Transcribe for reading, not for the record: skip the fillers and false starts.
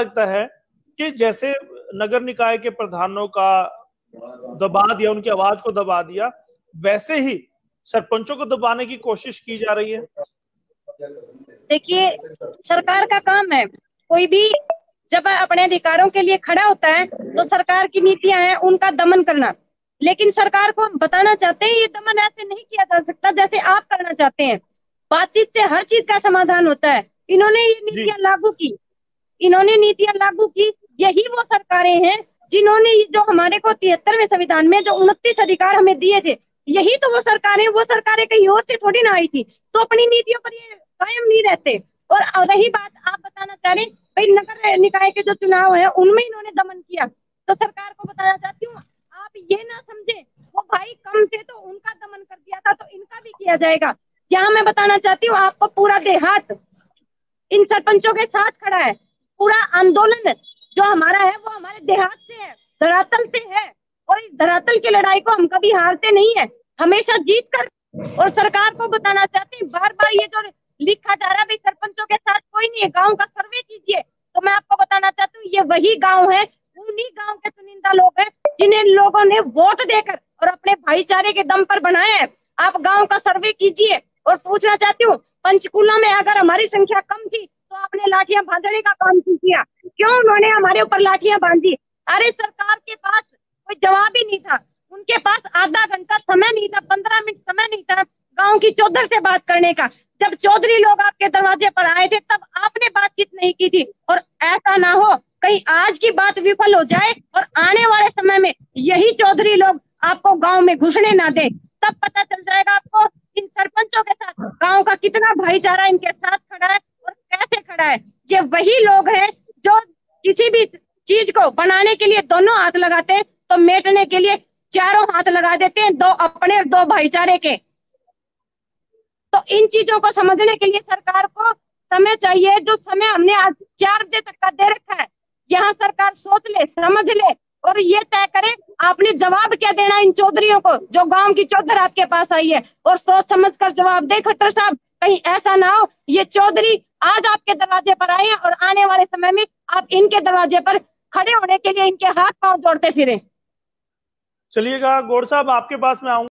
लगता है कि जैसे नगर निकाय के प्रधानों का दबा दिया, उनकी आवाज को दबा दिया, वैसे ही सरपंचों को दबाने की कोशिश की जा रही है? देखिए, सरकार का काम है, कोई भी जब अपने अधिकारों के लिए खड़ा होता है तो सरकार की नीतियां हैं उनका दमन करना। लेकिन सरकार को हम बताना चाहते हैं ये दमन ऐसे नहीं किया जा सकता जैसे आप करना चाहते हैं। बातचीत से हर चीज का समाधान होता है। इन्होंने ये नीतियां लागू की, इन्होंने नीतियां लागू की। यही वो सरकारें हैं जिन्होंने जो हमारे को 73वें संविधान में जो 29 अधिकार हमें दिए थे, यही तो वो सरकारें कहीं और से थोड़ी ना आई थी। तो अपनी नीतियों पर ये कायम नहीं रहते। और रही बात आप बताना चाह रहे भाई नगर निकाय के जो चुनाव है उनमें इन्होंने दमन किया, तो सरकार को बताना चाहती हूँ आप ये ना समझे वो भाई कम थे तो उनका दमन कर दिया था तो इनका भी किया जाएगा। यहाँ मैं बताना चाहती हूँ आपको, पूरा देहात इन सरपंचों के साथ खड़ा है। पूरा आंदोलन जो हमारा है वो हमारे देहात से है, धरातल से है। और इस धरातल की लड़ाई को हम कभी हारते नहीं है, हमेशा जीत कर। और सरकार को बताना चाहती हूँ बार बार ये जो लिखा जा रहा है सरपंचों के साथ कोई नहीं है, गांव का सर्वे कीजिए, तो मैं आपको बताना चाहती हूँ ये वही गांव है, उन्हीं गांव के चुनिंदा लोग हैं जिन्हें लोगों ने वोट देकर और अपने भाईचारे के दम पर बनाया है। आप गांव का सर्वे कीजिए। और पूछना चाहती हूँ पंचकूला में अगर हमारी संख्या कम थी तो आपने लाठियां बांधने का काम क्यों किया? क्यों उन्होंने हमारे ऊपर लाठियां बांधी? अरे सरकार के पास कोई जवाब ही नहीं था, उनके पास आधा घंटा समय नहीं था, 15 मिनट समय नहीं था गांव की चौधर से बात करने का। जब चौधरी लोग आपके दरवाजे पर आए थे तब आपने बातचीत नहीं की थी। और ऐसा ना हो कहीं आज की बात विफल हो जाए और आने वाले समय में यही चौधरी लोग आपको गांव में घुसने ना दे, तब पता चल जाएगा आपको इन सरपंचों के साथ गांव का कितना भाईचारा इनके साथ खड़ा है और कैसे खड़ा है। ये वही लोग हैं जो किसी भी चीज को बनाने के लिए दोनों हाथ लगाते हैं तो मेटने के लिए चारों हाथ लगा देते हैं, दो अपने और दो भाईचारे के। तो इन चीजों को समझने के लिए सरकार को समय चाहिए। जो समय हमने आज 4 बजे तक का दे रखा है, यहाँ सरकार सोच ले, समझ ले और ये तय करे आपने जवाब क्या देना इन चौधरियों को जो गांव की चौधर आपके पास आई है। और सोच समझ कर जवाब दे खट्टर साहब, कहीं ऐसा ना हो ये चौधरी आज आपके दरवाजे पर आए और आने वाले समय में आप इनके दरवाजे पर खड़े होने के लिए इनके हाथ पांव जोड़ते फिरे। चलिएगा गौड़ साहब, आपके पास में आऊंगा।